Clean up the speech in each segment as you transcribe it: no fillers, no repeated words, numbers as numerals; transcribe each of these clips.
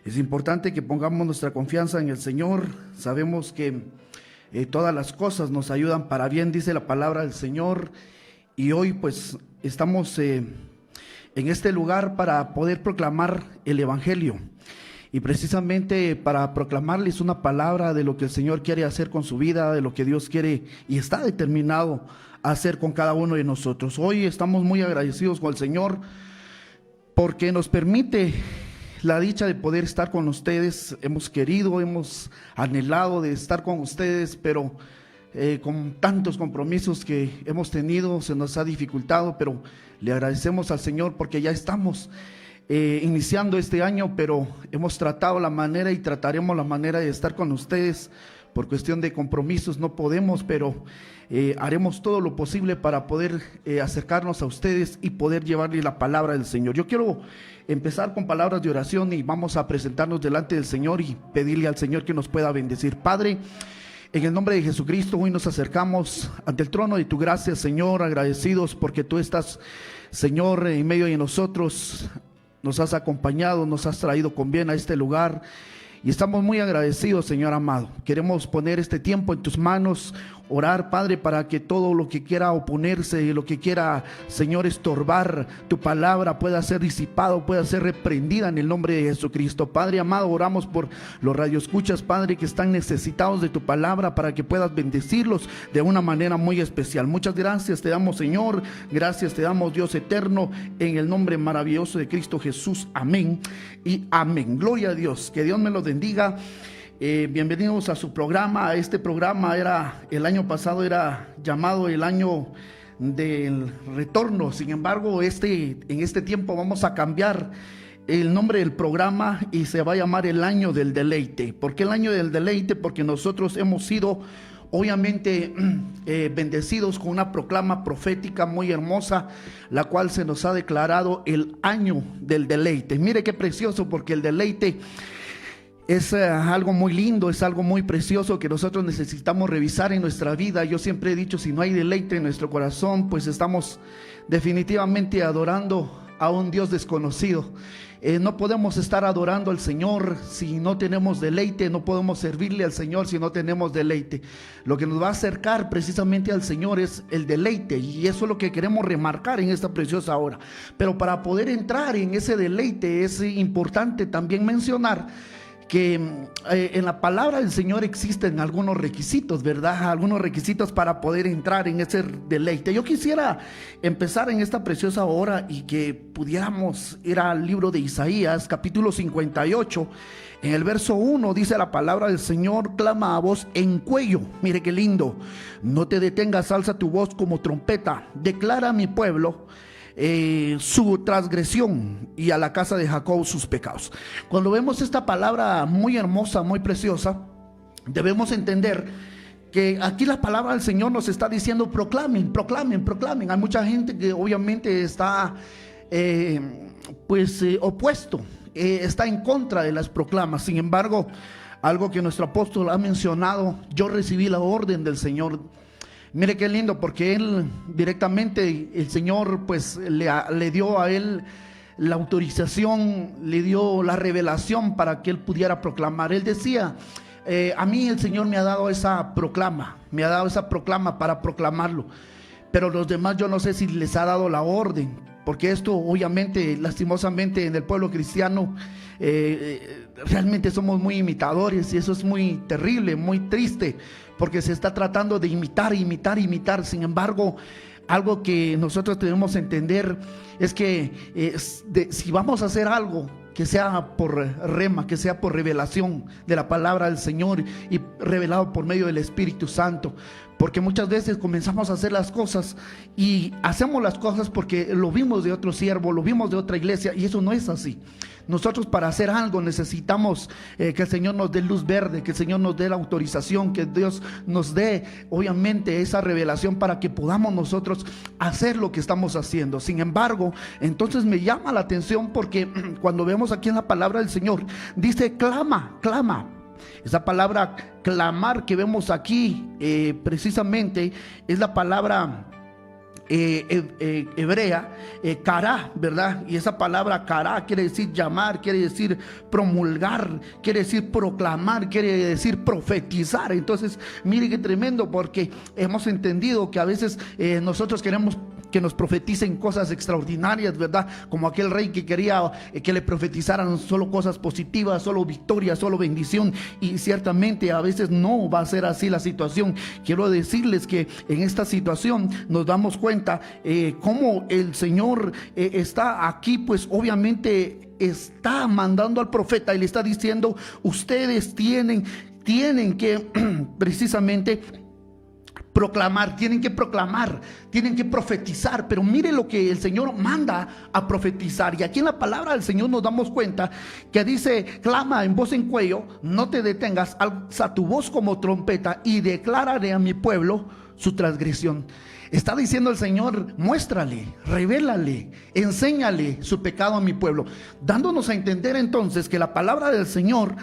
Es importante que pongamos nuestra confianza en el Señor. Sabemos que todas las cosas nos ayudan para bien, dice la palabra del Señor. Y hoy pues estamos en este lugar para poder proclamar el Evangelio. Y precisamente para proclamarles una palabra de lo que el Señor quiere hacer con su vida, de lo que Dios quiere y está determinado a hacer con cada uno de nosotros. Hoy estamos muy agradecidos con el Señor porque nos permite la dicha de poder estar con ustedes. Hemos querido, hemos anhelado de estar con ustedes, pero con tantos compromisos que hemos tenido se nos ha dificultado, pero le agradecemos al Señor porque ya estamos iniciando este año, pero hemos tratado la manera y trataremos la manera de estar con ustedes. Por cuestión de compromisos no podemos, pero haremos todo lo posible para poder acercarnos a ustedes y poder llevarles la palabra del Señor. Yo quiero empezar con palabras de oración y vamos a presentarnos delante del Señor y pedirle al Señor que nos pueda bendecir. Padre, en el nombre de Jesucristo, hoy nos acercamos ante el trono de tu gracia, Señor, agradecidos porque tú estás, Señor, en medio de nosotros. Nos has acompañado, nos has traído con bien a este lugar y estamos muy agradecidos, Señor amado. Queremos poner este tiempo en tus manos, orar, Padre, para que todo lo que quiera oponerse, lo que quiera, Señor, estorbar tu palabra pueda ser disipado, pueda ser reprendida en el nombre de Jesucristo. Padre amado, oramos por los radioescuchas, Padre, que están necesitados de tu palabra para que puedas bendecirlos de una manera muy especial. Muchas gracias te damos, Señor, gracias te damos, Dios eterno, en el nombre maravilloso de Cristo Jesús. Amén y amén. Gloria a Dios, que Dios me los bendiga. Bienvenidos a su programa. Este programa el año pasado era llamado el año del retorno. Sin embargo, en este tiempo vamos a cambiar el nombre del programa y se va a llamar el año del deleite. ¿Por qué el año del deleite? Porque nosotros hemos sido obviamente bendecidos con una proclama profética muy hermosa, la cual se nos ha declarado el año del deleite. Mire qué precioso, porque el deleite es algo muy lindo, es algo muy precioso que nosotros necesitamos revisar en nuestra vida. Yo siempre he dicho, si no hay deleite en nuestro corazón, pues estamos definitivamente adorando a un Dios desconocido. No podemos estar adorando al Señor si no tenemos deleite, no podemos servirle al Señor si no tenemos deleite. Lo que nos va a acercar precisamente al Señor es el deleite, y eso es lo que queremos remarcar en esta preciosa hora. Pero para poder entrar en ese deleite es importante también mencionar que en la palabra del Señor existen algunos requisitos, ¿verdad? Algunos requisitos para poder entrar en ese deleite. Yo quisiera empezar en esta preciosa hora y que pudiéramos ir al libro de Isaías, capítulo 58. En el verso 1 dice la palabra del Señor: clama a voz en cuello. Mire qué lindo. No te detengas, alza tu voz como trompeta. Declara a mi pueblo su transgresión y a la casa de Jacob sus pecados. Cuando vemos esta palabra muy hermosa, muy preciosa, debemos entender que aquí la palabra del Señor nos está diciendo: proclamen, proclamen, proclamen. Hay mucha gente que obviamente está opuesto, está en contra de las proclamas. Sin embargo, algo que nuestro apóstol ha mencionado: yo recibí la orden del Señor. Mire qué lindo, porque él directamente, el Señor pues le dio a él la autorización, le dio la revelación para que él pudiera proclamar. Él decía: a mí el Señor me ha dado esa proclama, para proclamarlo, pero los demás yo no sé si les ha dado la orden, porque esto obviamente, lastimosamente, en el pueblo cristiano realmente somos muy imitadores, y eso es muy terrible, muy triste, porque se está tratando de imitar. Sin embargo, algo que nosotros debemos entender es que si vamos a hacer algo, que sea por rema, que sea por revelación de la palabra del Señor y revelado por medio del Espíritu Santo. Porque muchas veces comenzamos a hacer las cosas y hacemos las cosas porque lo vimos de otro siervo, lo vimos de otra iglesia, y eso no es así. Nosotros, para hacer algo, necesitamos que el Señor nos dé luz verde, que el Señor nos dé la autorización, que Dios nos dé obviamente esa revelación para que podamos nosotros hacer lo que estamos haciendo. Sin embargo, entonces me llama la atención porque cuando vemos aquí en la palabra del Señor, dice clama, clama. Esa palabra clamar que vemos aquí precisamente es la palabra hebrea, kará, ¿verdad? Y esa palabra kará quiere decir llamar, quiere decir promulgar, quiere decir proclamar, quiere decir profetizar. Entonces, mire qué tremendo, porque hemos entendido que a veces nosotros queremos que nos profeticen cosas extraordinarias, ¿verdad? Como aquel rey que quería que le profetizaran solo cosas positivas, solo victoria, solo bendición, y ciertamente a veces no va a ser así la situación. Quiero decirles que en esta situación nos damos cuenta cómo el Señor está aquí, pues obviamente está mandando al profeta y le está diciendo: ustedes tienen que precisamente proclamar, tienen que profetizar. Pero mire lo que el Señor manda a profetizar. Y aquí en la palabra del Señor nos damos cuenta que dice: clama en voz en cuello, no te detengas, alza tu voz como trompeta y declárale a mi pueblo su transgresión. Está diciendo el Señor: muéstrale, revélale, enséñale su pecado a mi pueblo, dándonos a entender entonces que la palabra del Señor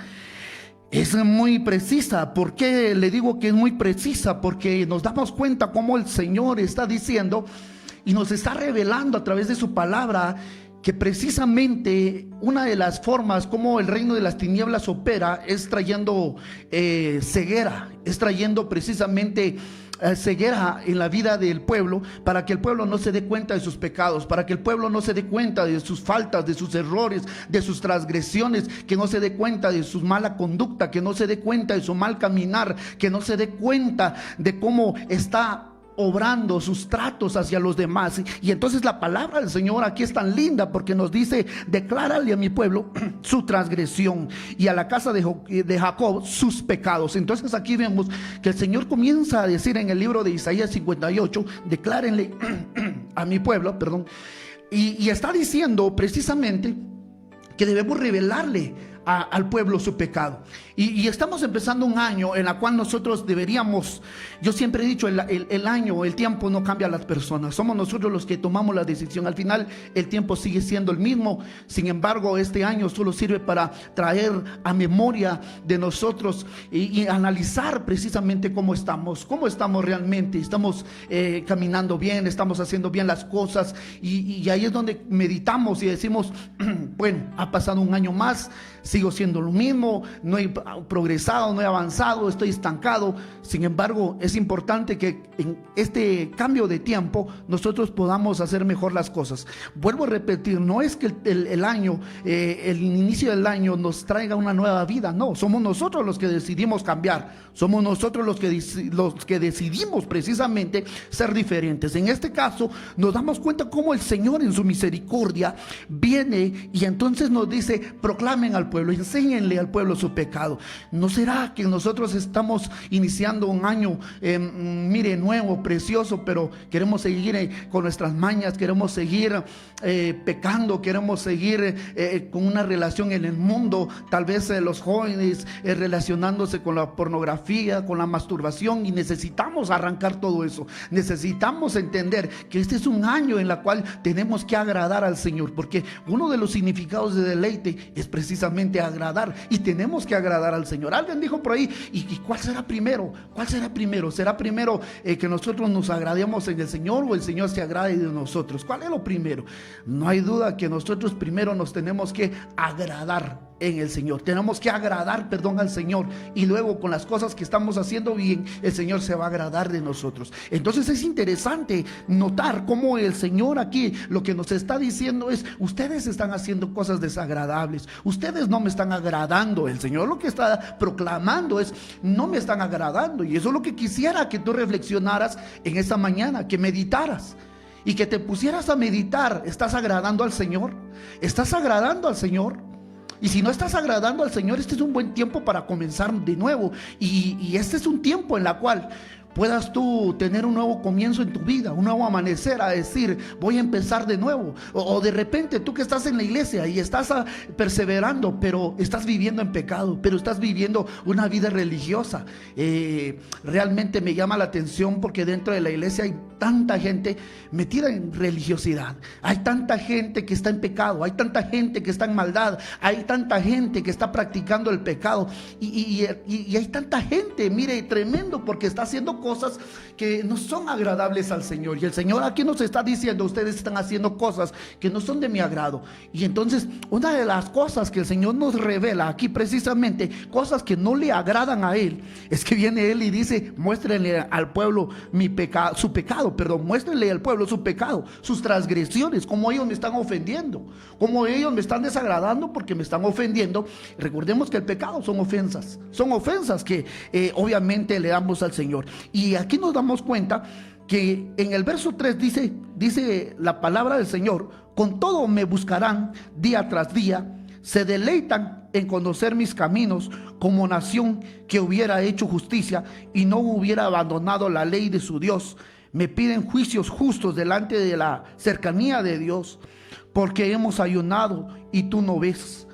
es muy precisa. ¿Por qué le digo que es muy precisa? Porque nos damos cuenta cómo el Señor está diciendo y nos está revelando a través de su palabra que precisamente una de las formas como el reino de las tinieblas opera es trayendo ceguera, es trayendo precisamente ceguera en la vida del pueblo, para que el pueblo no se dé cuenta de sus pecados, para que el pueblo no se dé cuenta de sus faltas, de sus errores, de sus transgresiones, que no se dé cuenta de su mala conducta, que no se dé cuenta de su mal caminar, que no se dé cuenta de cómo está obrando sus tratos hacia los demás. Y entonces la palabra del Señor aquí es tan linda, porque nos dice: declárale a mi pueblo su transgresión y a la casa de Jacob sus pecados. Entonces aquí vemos que el Señor comienza a decir en el libro de Isaías 58: declárenle a mi pueblo, y está diciendo precisamente que debemos revelarle al pueblo su pecado. Y estamos empezando un año en la cual nosotros deberíamos, yo siempre he dicho, el año, el tiempo no cambia a las personas, somos nosotros los que tomamos la decisión. Al final el tiempo sigue siendo el mismo. Sin embargo, este año solo sirve para traer a memoria de nosotros y analizar precisamente cómo estamos realmente. Estamos caminando bien, estamos haciendo bien las cosas, y ahí es donde meditamos y decimos: bueno, ha pasado un año más, sigo siendo lo mismo, no he progresado, no he avanzado, estoy estancado. Sin embargo, es importante que en este cambio de tiempo nosotros podamos hacer mejor las cosas. Vuelvo a repetir, no es que el año, el inicio del año nos traiga una nueva vida, no, somos nosotros los que decidimos cambiar, somos nosotros los que decidimos precisamente ser diferentes. En este caso nos damos cuenta cómo el Señor en su misericordia viene y entonces nos dice: proclamen al pueblo, enséñenle al pueblo su pecado. ¿No será que nosotros estamos iniciando un año, mire, nuevo, precioso, pero queremos seguir con nuestras mañas, queremos seguir pecando, queremos seguir con una relación en el mundo? Tal vez los jóvenes relacionándose con la pornografía, con la masturbación, y necesitamos arrancar todo eso. Necesitamos entender que este es un año en el cual tenemos que agradar al Señor, porque uno de los significados de deleite es precisamente agradar, y tenemos que agradar al Señor. Alguien dijo por ahí: ¿y cuál será primero? ¿Cuál será primero? ¿Será primero que nosotros nos agrademos en el Señor, o el Señor se agrade de nosotros? ¿Cuál es lo primero? No hay duda que nosotros primero nos tenemos que agradar en el Señor, tenemos que agradar, al Señor, y luego con las cosas que estamos haciendo bien, el Señor se va a agradar de nosotros. Entonces es interesante notar cómo el Señor aquí lo que nos está diciendo es: ustedes están haciendo cosas desagradables, ustedes no me están agradando. El Señor lo que está proclamando es: no me están agradando. Y eso es lo que quisiera que tú reflexionaras en esta mañana, que meditaras y que te pusieras a meditar. ¿Estás agradando al Señor? ¿Estás agradando al Señor? Y si no estás agradando al Señor, este es un buen tiempo para comenzar de nuevo. Y este es un tiempo en la cual puedas tú tener un nuevo comienzo en tu vida, un nuevo amanecer, a decir: voy a empezar de nuevo. O de repente tú que estás en la iglesia y estás perseverando, pero estás viviendo en pecado, pero estás viviendo una vida religiosa. Realmente me llama la atención, porque dentro de la iglesia hay tanta gente metida en religiosidad, hay tanta gente que está en pecado, hay tanta gente que está en maldad, hay tanta gente que está practicando el pecado, y hay tanta gente, mire, tremendo, porque está haciendo cosas que no son agradables al Señor. Y el Señor aquí nos está diciendo: ustedes están haciendo cosas que no son de mi agrado. Y entonces una de las cosas que el Señor nos revela aquí, precisamente cosas que no le agradan a Él, es que viene Él y dice: muéstrenle al pueblo su pecado, muéstrenle al pueblo su pecado, sus transgresiones, cómo ellos me están ofendiendo, cómo ellos me están desagradando porque me están ofendiendo. Recordemos que el pecado son ofensas que obviamente le damos al Señor. Y aquí nos damos cuenta que en el verso 3 dice la palabra del Señor: con todo me buscarán día tras día, se deleitan en conocer mis caminos, como nación que hubiera hecho justicia y no hubiera abandonado la ley de su Dios. Me piden juicios justos delante de la cercanía de Dios, porque hemos ayunado y tú no ves,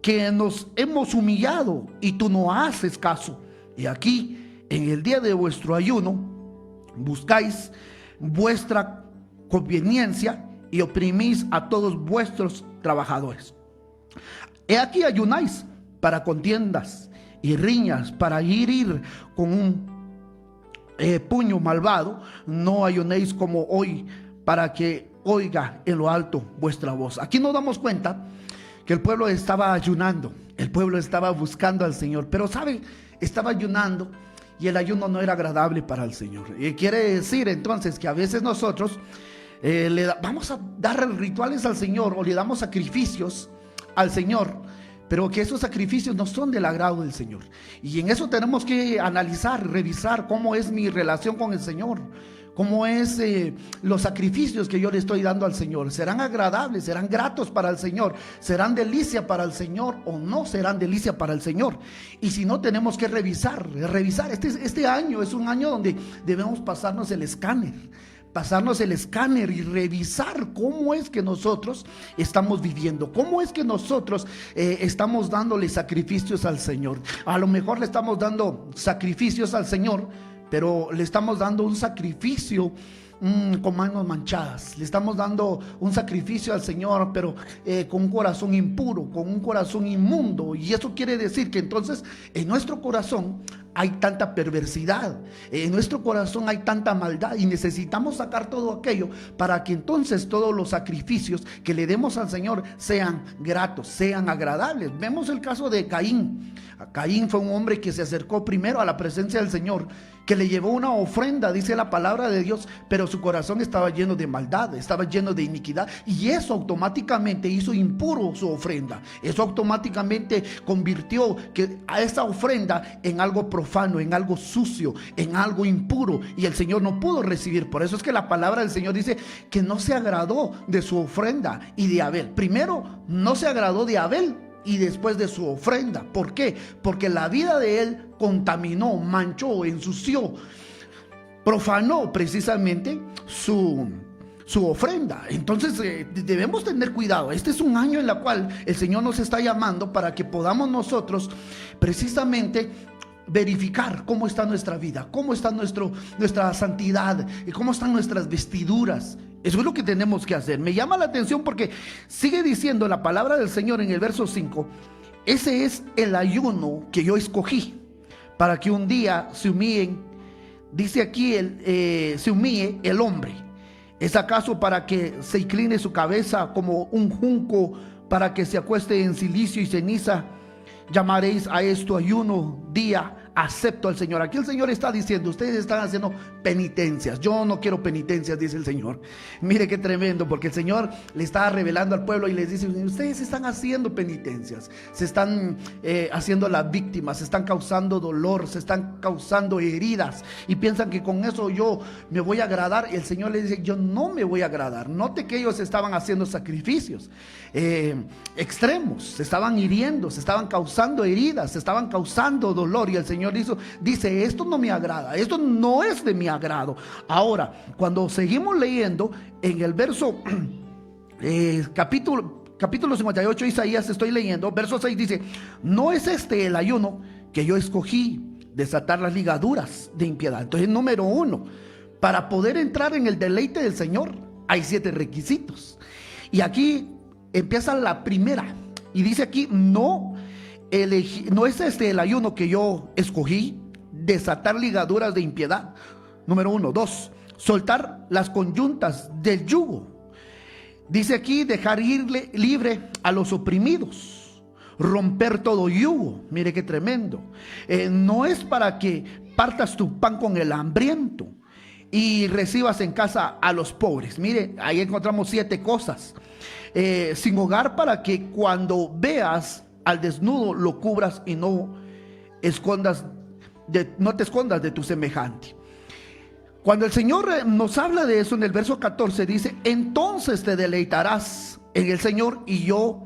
que nos hemos humillado y tú no haces caso. Y aquí, en el día de vuestro ayuno, buscáis vuestra conveniencia y oprimís a todos vuestros trabajadores. He aquí ayunáis para contiendas y riñas, para herir con un puño malvado. No ayunéis como hoy, para que oiga en lo alto vuestra voz. Aquí nos damos cuenta que el pueblo estaba ayunando, el pueblo estaba buscando al Señor, pero ¿sabe? Estaba ayunando y el ayuno no era agradable para el Señor. Y quiere decir entonces que a veces nosotros vamos a dar rituales al Señor, o le damos sacrificios al Señor, pero que esos sacrificios no son del agrado del Señor. Y en eso tenemos que analizar, revisar cómo es mi relación con el Señor, cómo es los sacrificios que yo le estoy dando al Señor. ¿Serán agradables? ¿Serán gratos para el Señor? ¿Serán delicia para el Señor o no serán delicia para el Señor? Y si no, tenemos que revisar. Este año es un año donde debemos pasarnos el escáner y revisar cómo es que nosotros estamos viviendo, cómo es que nosotros estamos dándole sacrificios al Señor. A lo mejor le estamos dando sacrificios al Señor, pero le estamos dando un sacrificio con manos manchadas. Le estamos dando un sacrificio al Señor, pero con un corazón impuro, con un corazón inmundo. Y eso quiere decir que entonces en nuestro corazón hay tanta perversidad, en nuestro corazón hay tanta maldad, y necesitamos sacar todo aquello para que entonces todos los sacrificios que le demos al Señor sean gratos, sean agradables. Vemos el caso de Caín. Caín fue un hombre que se acercó primero a la presencia del Señor, que le llevó una ofrenda, dice la palabra de Dios, pero su corazón estaba lleno de maldad, estaba lleno de iniquidad, y eso automáticamente hizo impuro su ofrenda. Eso automáticamente convirtió a esa ofrenda en algo profano, en algo sucio, en algo impuro, y el Señor no pudo recibir. Por eso es que la palabra del Señor dice que no se agradó de su ofrenda y de Abel. Primero no se agradó de Abel y después de su ofrenda. ¿Por qué? Porque la vida de él contaminó, manchó, ensució, profanó precisamente su ofrenda. Entonces debemos tener cuidado. Este es un año en el cual el Señor nos está llamando para que podamos nosotros precisamente verificar cómo está nuestra vida, cómo está nuestra santidad y cómo están nuestras vestiduras. Eso es lo que tenemos que hacer. Me llama la atención porque sigue diciendo la palabra del Señor en el verso 5: ese es el ayuno que yo escogí, para que un día se humillen. Dice aquí se humille el hombre. ¿Es acaso para que se incline su cabeza como un junco, para que se acueste en silicio y ceniza? Llamaréis a esto ayuno, día acepto al Señor. Aquí el Señor está diciendo: ustedes están haciendo penitencias. Yo no quiero penitencias, dice el Señor. Mire qué tremendo, porque el Señor le está revelando al pueblo y les dice: ustedes están haciendo penitencias, se están haciendo las víctimas, se están causando dolor, se están causando heridas, y piensan que con eso yo me voy a agradar. Y el Señor les dice: yo no me voy a agradar. Note que ellos estaban haciendo sacrificios extremos, se estaban hiriendo, se estaban causando heridas, se estaban causando dolor, y el Señor dice: esto no me agrada, esto no es de mi agrado. Ahora, cuando seguimos leyendo en el verso capítulo 58 de Isaías, estoy leyendo, verso 6 dice: no es este el ayuno que yo escogí, desatar las ligaduras de impiedad. Entonces, número 1, para poder entrar en el deleite del Señor hay 7 requisitos, y aquí empieza la primera, y dice aquí: no es este el ayuno que yo escogí, desatar ligaduras de impiedad. Número 1. 2. Soltar las coyuntas del yugo. Dice aquí dejar ir libre a los oprimidos, romper todo yugo. Mire qué tremendo. No es para que partas tu pan con el hambriento y recibas en casa a los pobres. Mire, ahí encontramos 7 cosas. Sin hogar, para que cuando veas al desnudo lo cubras y no te escondas de tu semejante. Cuando el Señor nos habla de eso en el verso 14 dice: entonces te deleitarás en el Señor y yo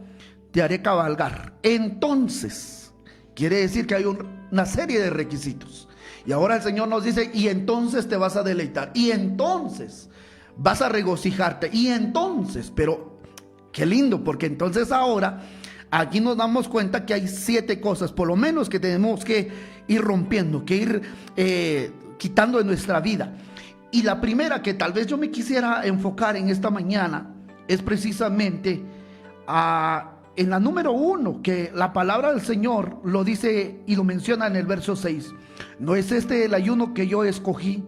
te haré cabalgar. Entonces quiere decir que hay una serie de requisitos. Y ahora el Señor nos dice: y entonces te vas a deleitar, y entonces vas a regocijarte, y entonces, pero qué lindo, porque entonces ahora aquí nos damos cuenta que hay 7 cosas por lo menos que tenemos que ir rompiendo, que ir quitando de nuestra vida. Y la primera que tal vez yo me quisiera enfocar en esta mañana es precisamente en la número 1, que la palabra del Señor lo dice y lo menciona en el verso 6. No es este el ayuno que yo escogí,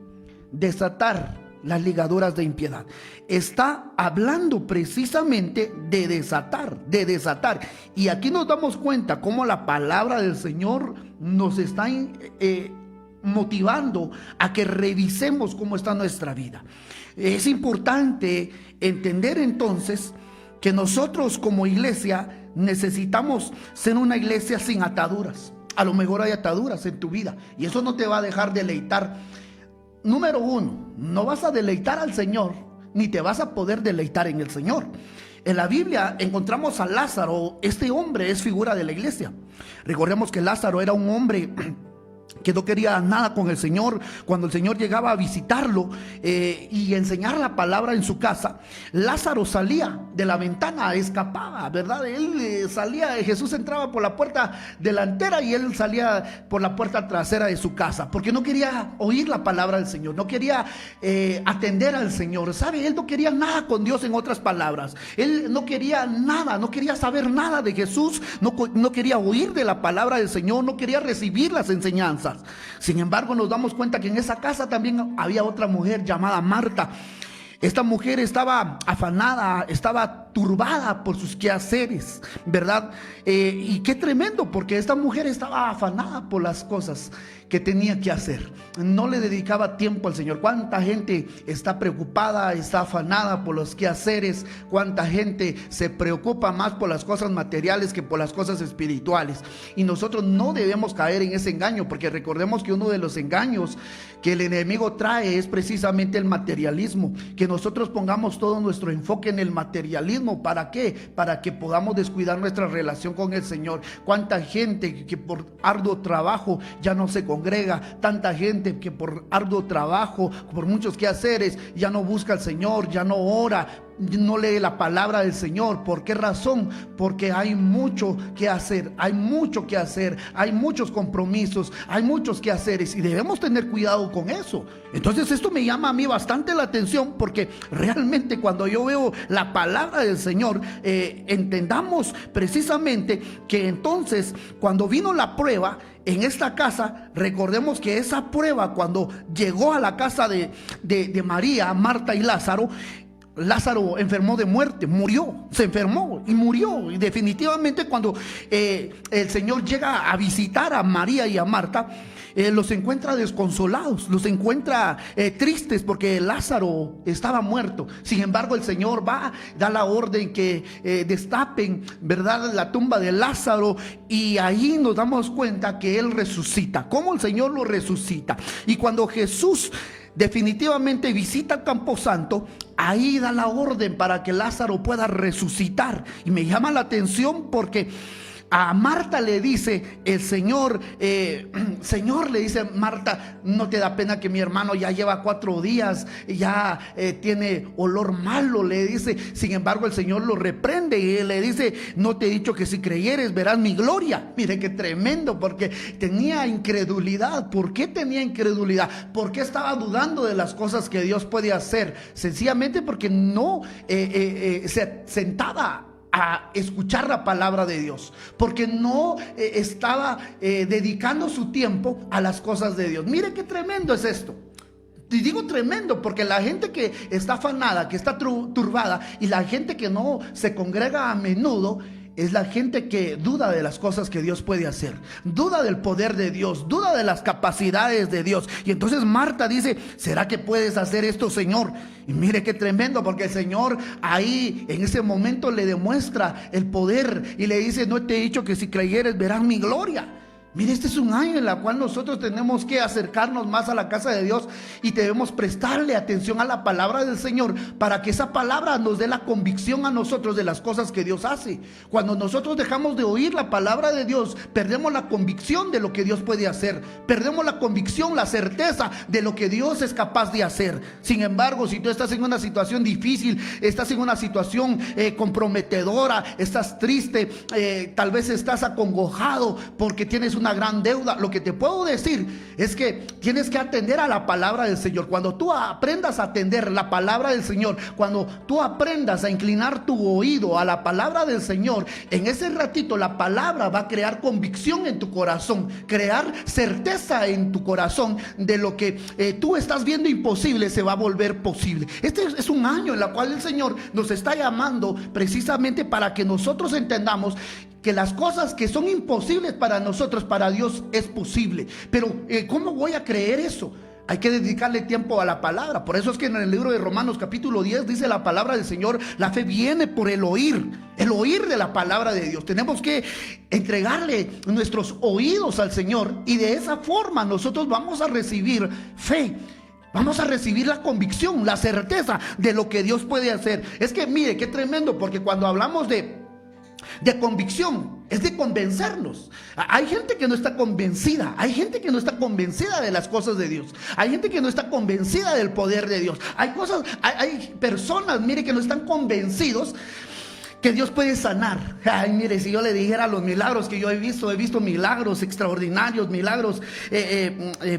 desatar las ligaduras de impiedad. Está hablando precisamente de desatar. Y aquí nos damos cuenta cómo la palabra del Señor nos está motivando a que revisemos cómo está nuestra vida. Es importante entender entonces que nosotros como iglesia necesitamos ser una iglesia sin ataduras. A lo mejor hay ataduras en tu vida y eso no te va a dejar deleitar. Número 1, no vas a deleitar al Señor, ni te vas a poder deleitar en el Señor. En la Biblia encontramos a Lázaro. Este hombre es figura de la iglesia. Recordemos que Lázaro era un hombre que no quería nada con el Señor. Cuando el Señor llegaba a visitarlo y enseñar la palabra en su casa, Lázaro salía de la ventana, escapaba, ¿verdad? Él salía, Jesús entraba por la puerta delantera y él salía por la puerta trasera de su casa, porque no quería oír la palabra del Señor, no quería atender al Señor, ¿sabe? Él no quería nada con Dios, en otras palabras. Él no quería nada, no quería saber nada de Jesús, no quería oír de la palabra del Señor, no quería recibir las enseñanzas. Sin embargo, nos damos cuenta que en esa casa también había otra mujer llamada Marta. Esta mujer estaba afanada, estaba turbada por sus quehaceres, ¿verdad? Y qué tremendo, porque esta mujer estaba afanada por las cosas que tenía que hacer. No le dedicaba tiempo al Señor. ¿Cuánta gente está preocupada, está afanada por los quehaceres? ¿Cuánta gente se preocupa más por las cosas materiales que por las cosas espirituales? Y nosotros no debemos caer en ese engaño, porque recordemos que uno de los engaños que el enemigo trae es precisamente el materialismo. Que nosotros pongamos todo nuestro enfoque en el materialismo. ¿Para qué? Para que podamos descuidar nuestra relación con el Señor. ¿Cuánta gente que por arduo trabajo ya no se congrega? Tanta gente que por arduo trabajo, por muchos quehaceres, ya no busca al Señor, ya no ora, no lee la palabra del Señor. ¿Por qué razón? Porque hay mucho que hacer, hay muchos compromisos, hay muchos quehaceres y debemos tener cuidado con eso. Entonces esto me llama a mí bastante la atención, porque realmente cuando yo veo la palabra del Señor, entendamos precisamente que entonces cuando vino la prueba en esta casa, recordemos que esa prueba, cuando llegó a la casa de María, Marta y Lázaro enfermó de muerte, se enfermó y murió. Y definitivamente cuando el Señor llega a visitar a María y a Marta, los encuentra desconsolados, los encuentra tristes, porque Lázaro estaba muerto. Sin embargo, el Señor da la orden que destapen, ¿verdad?, la tumba de Lázaro, y ahí nos damos cuenta que Él resucita. ¿Cómo el Señor lo resucita? Y cuando Jesús definitivamente visita el Camposanto, ahí da la orden para que Lázaro pueda resucitar. Y me llama la atención porque a Marta le dice el Señor, Señor, le dice Marta, ¿no te da pena que mi hermano ya lleva 4 días, ya tiene olor malo? Le dice. Sin embargo, el Señor lo reprende y le dice: no te he dicho que si creyeres verás mi gloria. Mire qué tremendo, porque tenía incredulidad. ¿Por qué tenía incredulidad? ¿Por qué estaba dudando de las cosas que Dios puede hacer? Sencillamente porque no se sentaba a escuchar la palabra de Dios, porque no estaba dedicando su tiempo a las cosas de Dios. Mire qué tremendo es esto. Y digo tremendo porque la gente que está afanada, que está turbada, y la gente que no se congrega a menudo, es la gente que duda de las cosas que Dios puede hacer, duda del poder de Dios, duda de las capacidades de Dios. Y entonces Marta dice: ¿será que puedes hacer esto, Señor? Y mire qué tremendo, porque el Señor ahí en ese momento le demuestra el poder y le dice: no te he dicho que si creyeres verás mi gloria. Mire, este es un año en el cual nosotros tenemos que acercarnos más a la casa de Dios y debemos prestarle atención a la palabra del Señor, para que esa palabra nos dé la convicción a nosotros de las cosas que Dios hace. Cuando nosotros dejamos de oír la palabra de Dios, perdemos la convicción de lo que Dios puede hacer, perdemos la convicción, la certeza de lo que Dios es capaz de hacer. Sin embargo, si tú estás en una situación difícil, estás en una situación comprometedora, estás triste, tal vez estás acongojado porque tienes una gran deuda, lo que te puedo decir es que tienes que atender a la palabra del Señor. Cuando tú aprendas a atender la palabra del Señor, cuando tú aprendas a inclinar tu oído a la palabra del Señor, en ese ratito la palabra va a crear convicción en tu corazón, crear certeza en tu corazón de lo que tú estás viendo imposible se va a volver posible. Este es un año en el cual el Señor nos está llamando precisamente para que nosotros entendamos que las cosas que son imposibles para nosotros, para Dios es posible. Pero ¿cómo voy a creer eso? Hay que dedicarle tiempo a la palabra. Por eso es que en el libro de Romanos capítulo 10 dice la palabra del Señor: la fe viene por el oír de la palabra de Dios. Tenemos que entregarle nuestros oídos al Señor, y de esa forma nosotros vamos a recibir fe. Vamos a recibir la convicción, la certeza de lo que Dios puede hacer. Es que mire qué tremendo, porque cuando hablamos de convicción, es de convencernos. Hay gente que no está convencida, hay gente que no está convencida de las cosas de Dios, hay gente que no está convencida del poder de Dios, hay personas, mire, que no están convencidos que Dios puede sanar. Ay, mire, si yo le dijera los milagros que yo he visto milagros extraordinarios, milagros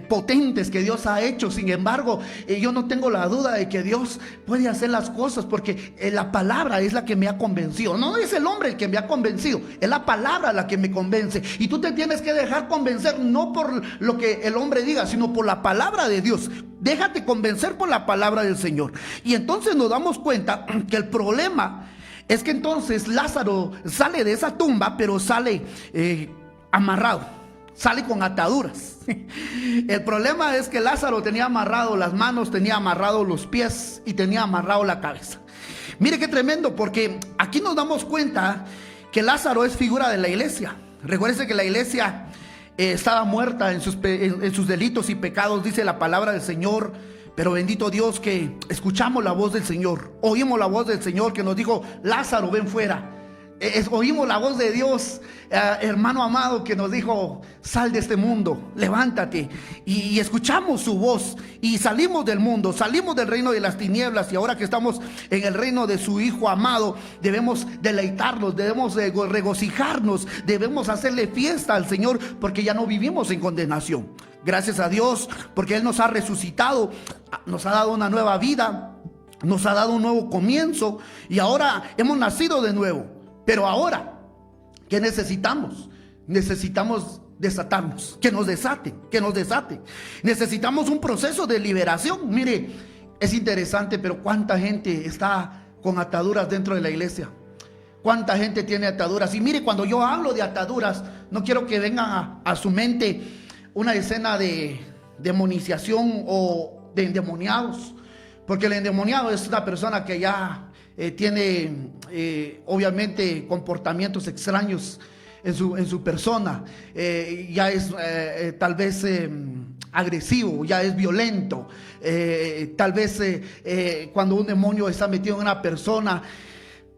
potentes que Dios ha hecho. Sin embargo, yo no tengo la duda de que Dios puede hacer las cosas, porque la palabra es la que me ha convencido. No es el hombre el que me ha convencido, es la palabra la que me convence. Y tú te tienes que dejar convencer, no por lo que el hombre diga, sino por la palabra de Dios. Déjate convencer por la palabra del Señor. Y entonces nos damos cuenta que el problema es que entonces Lázaro sale de esa tumba, pero sale amarrado, sale con ataduras. El problema es que Lázaro tenía amarrado las manos, tenía amarrado los pies y tenía amarrado la cabeza. Mire qué tremendo, porque aquí nos damos cuenta que Lázaro es figura de la iglesia. Recuérdense que la iglesia estaba muerta en sus delitos y pecados, dice la palabra del Señor. Pero bendito Dios que escuchamos la voz del Señor, oímos la voz del Señor que nos dijo: Lázaro, ven fuera. Oímos la voz de Dios, hermano amado, que nos dijo: sal de este mundo, levántate. Y escuchamos su voz y salimos del mundo, salimos del reino de las tinieblas, y ahora que estamos en el reino de su Hijo amado, debemos deleitarnos, debemos regocijarnos, debemos hacerle fiesta al Señor, porque ya no vivimos en condenación. Gracias a Dios, porque Él nos ha resucitado, nos ha dado una nueva vida, nos ha dado un nuevo comienzo, y ahora hemos nacido de nuevo. Pero ahora, ¿qué necesitamos? Necesitamos desatarnos, que nos desaten. Necesitamos un proceso de liberación. Mire, es interesante, pero ¿cuánta gente está con ataduras dentro de la iglesia? ¿Cuánta gente tiene ataduras? Y mire, cuando yo hablo de ataduras, no quiero que venga a su mente una escena de demonización o de endemoniados, porque el endemoniado es una persona que ya tiene obviamente comportamientos extraños en su persona, ya es tal vez agresivo, ya es violento, tal vez cuando un demonio está metido en una persona,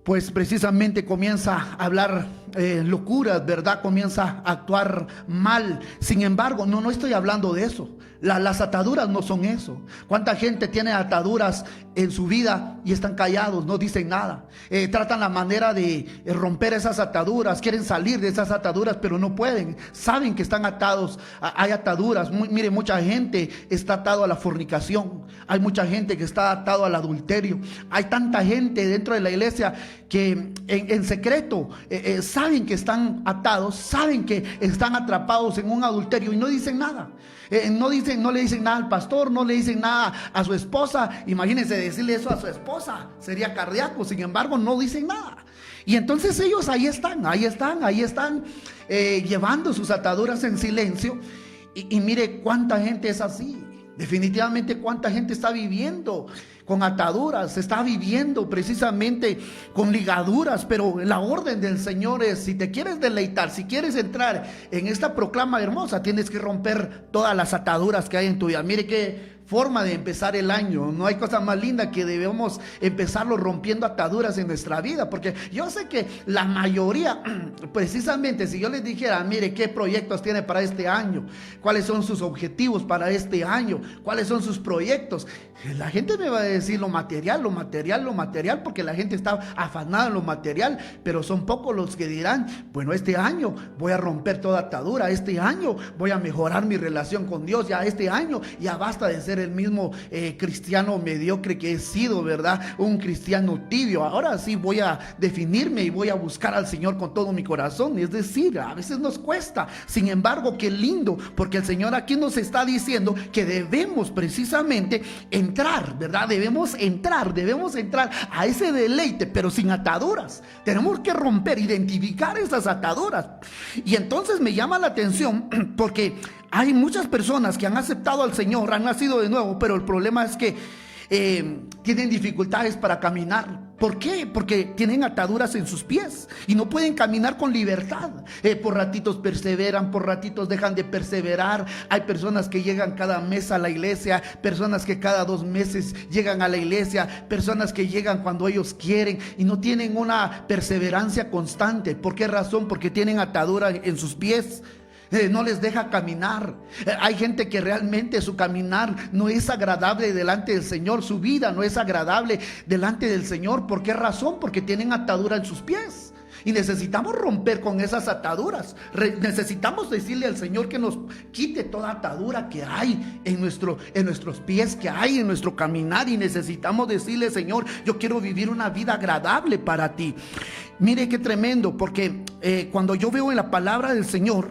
pues precisamente comienza a hablar locuras, ¿verdad? Comienza a actuar mal. Sin embargo, no estoy hablando de eso. Las ataduras no son eso. ¿Cuánta gente tiene ataduras en su vida y están callados, no dicen nada? Tratan la manera de romper esas ataduras, quieren salir de esas ataduras, pero no pueden. Saben que están atados, hay ataduras. Mire, mucha gente está atado a la fornicación. Hay mucha gente que está atado al adulterio. Hay tanta gente dentro de la iglesia en secreto saben que están atados, saben que están atrapados en un adulterio y no dicen nada. No le dicen nada al pastor, no le dicen nada a su esposa. Imagínense decirle eso a su esposa, sería cardíaco. Sin embargo, no dicen nada. Y entonces ellos ahí están llevando sus ataduras en silencio. Y mire cuánta gente es así. Definitivamente cuánta gente está viviendo con ataduras, está viviendo precisamente con ligaduras. Pero la orden del Señor es: si te quieres deleitar, si quieres entrar en esta proclama hermosa, tienes que romper todas las ataduras que hay en tu vida. Mire qué forma de empezar el año. No hay cosa más linda que debemos empezarlo rompiendo ataduras en nuestra vida, porque yo sé que la mayoría, precisamente si yo les dijera, mire qué proyectos tiene para este año, cuáles son sus objetivos para este año, cuáles son sus proyectos, la gente me va a decir lo material, porque la gente está afanada en lo material. Pero son pocos los que dirán: bueno, este año voy a romper toda atadura, este año voy a mejorar mi relación con Dios, ya este año ya basta de ser el mismo cristiano mediocre que he sido, ¿verdad? Un cristiano tibio. Ahora sí voy a definirme y voy a buscar al Señor con todo mi corazón. Es decir, a veces nos cuesta. Sin embargo, qué lindo, porque el Señor aquí nos está diciendo que debemos precisamente entrar, ¿verdad? Debemos entrar a ese deleite, pero sin ataduras. Tenemos que romper, identificar esas ataduras. Y entonces me llama la atención porque hay muchas personas que han aceptado al Señor, han nacido de nuevo, pero el problema es que tienen dificultades para caminar. ¿Por qué? Porque tienen ataduras en sus pies y no pueden caminar con libertad. Por ratitos perseveran, por ratitos dejan de perseverar. Hay personas que llegan cada mes a la iglesia, personas que cada 2 meses llegan a la iglesia, personas que llegan cuando ellos quieren y no tienen una perseverancia constante. ¿Por qué razón? Porque tienen atadura en sus pies. No les deja caminar. Hay gente que realmente su caminar no es agradable delante del Señor. Su vida no es agradable delante del Señor. ¿Por qué razón? Porque tienen atadura en sus pies. Y necesitamos romper con esas ataduras. Necesitamos decirle al Señor que nos quite toda atadura que hay en nuestros pies, que hay en nuestro caminar. Y necesitamos decirle: Señor, yo quiero vivir una vida agradable para ti. Mire qué tremendo, porque cuando yo veo en la palabra del Señor,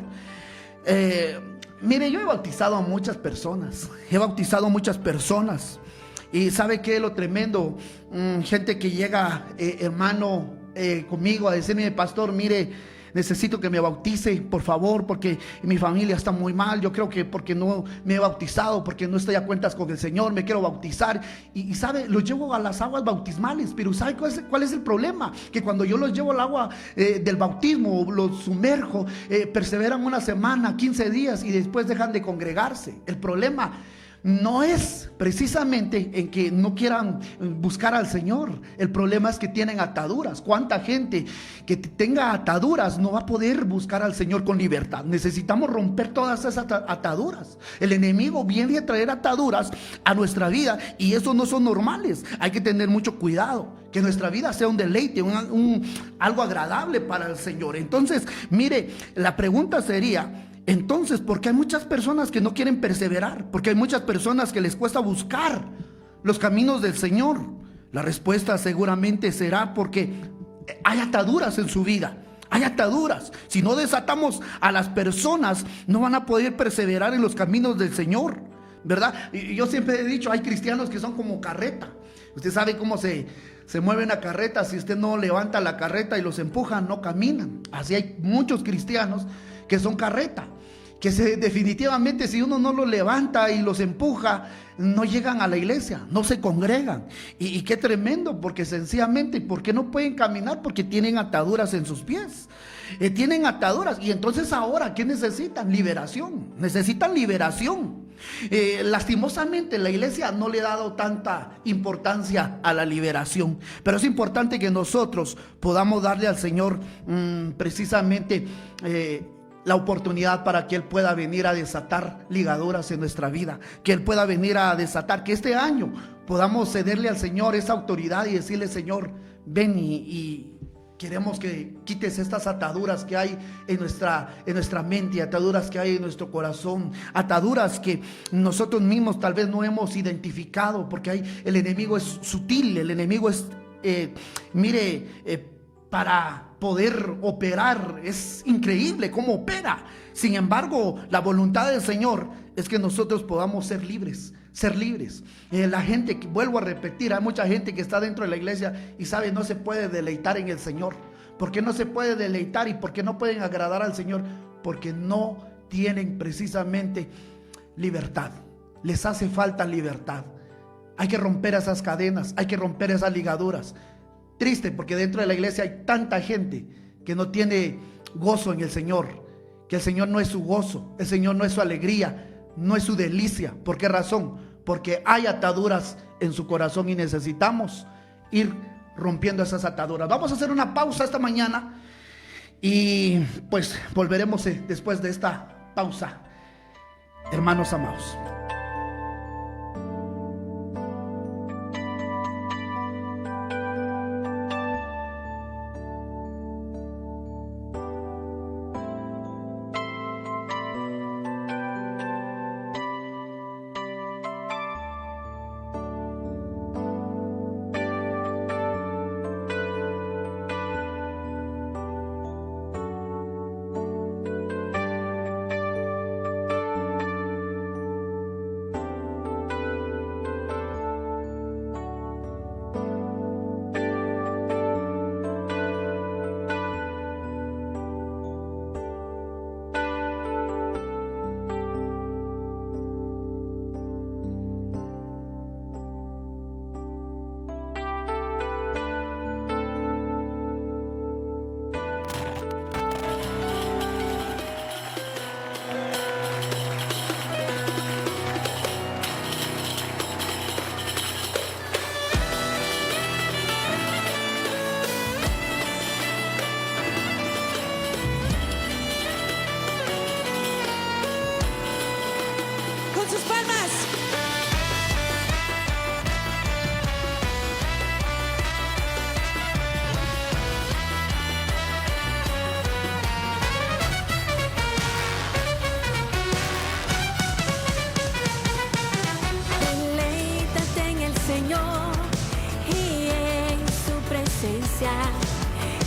mire, yo he bautizado a muchas personas. Y ¿sabe qué es lo tremendo? Gente que llega, hermano, conmigo a decirme: pastor, mire, necesito que me bautice, por favor, porque mi familia está muy mal. Yo creo que porque no me he bautizado, porque no estoy a cuentas con el Señor, me quiero bautizar. Y sabe, los llevo a las aguas bautismales. Pero ¿sabe cuál es el problema? Que cuando yo los llevo al agua del bautismo, los sumerjo, perseveran 1 semana, 15 días y después dejan de congregarse. El problema no es precisamente en que no quieran buscar al Señor. El problema es que tienen ataduras. ¿Cuánta gente que tenga ataduras no va a poder buscar al Señor con libertad? Necesitamos romper todas esas ataduras. El enemigo viene a traer ataduras a nuestra vida y eso no son normales. Hay que tener mucho cuidado, que nuestra vida sea un deleite, algo agradable para el Señor. Entonces, mire, la pregunta sería: entonces, ¿por qué hay muchas personas que no quieren perseverar? ¿Por qué hay muchas personas que les cuesta buscar los caminos del Señor? La respuesta seguramente será porque hay ataduras en su vida. Hay ataduras. Si no desatamos a las personas, no van a poder perseverar en los caminos del Señor, ¿verdad? Y yo siempre he dicho, hay cristianos que son como carreta. Usted sabe cómo se mueve una carreta. Si usted no levanta la carreta y los empuja, no caminan. Así hay muchos cristianos que son carreta, que definitivamente si uno no los levanta y los empuja, no llegan a la iglesia, no se congregan. Y qué tremendo, porque sencillamente, ¿por qué no pueden caminar? Porque tienen ataduras en sus pies. Tienen ataduras. Y entonces ahora, ¿qué necesitan? Liberación. Necesitan liberación. Lastimosamente la iglesia no le ha dado tanta importancia a la liberación, pero es importante que nosotros podamos darle al Señor precisamente la oportunidad para que Él pueda venir a desatar ligaduras en nuestra vida, que Él pueda venir a desatar, que este año podamos cederle al Señor esa autoridad y decirle: Señor, ven y queremos que quites estas ataduras que hay en nuestra mente, ataduras que hay en nuestro corazón, ataduras que nosotros mismos tal vez no hemos identificado, porque el enemigo es sutil, el enemigo es para poder operar. Es increíble cómo opera. Sin embargo, la voluntad del Señor es que nosotros podamos ser libres. Ser libres. La gente, vuelvo a repetir, hay mucha gente que está dentro de la iglesia y sabe, no se puede deleitar en el Señor. ¿Por qué no se puede deleitar y por qué no pueden agradar al Señor? Porque no tienen precisamente libertad. Les hace falta libertad. Hay que romper esas cadenas, hay que romper esas ligaduras. Triste, porque dentro de la iglesia hay tanta gente que no tiene gozo en el Señor, que el Señor no es su gozo, el Señor no es su alegría, no es su delicia. ¿Por qué razón? Porque hay ataduras en su corazón y necesitamos ir rompiendo esas ataduras. Vamos a hacer una pausa esta mañana y pues volveremos después de esta pausa, hermanos amados.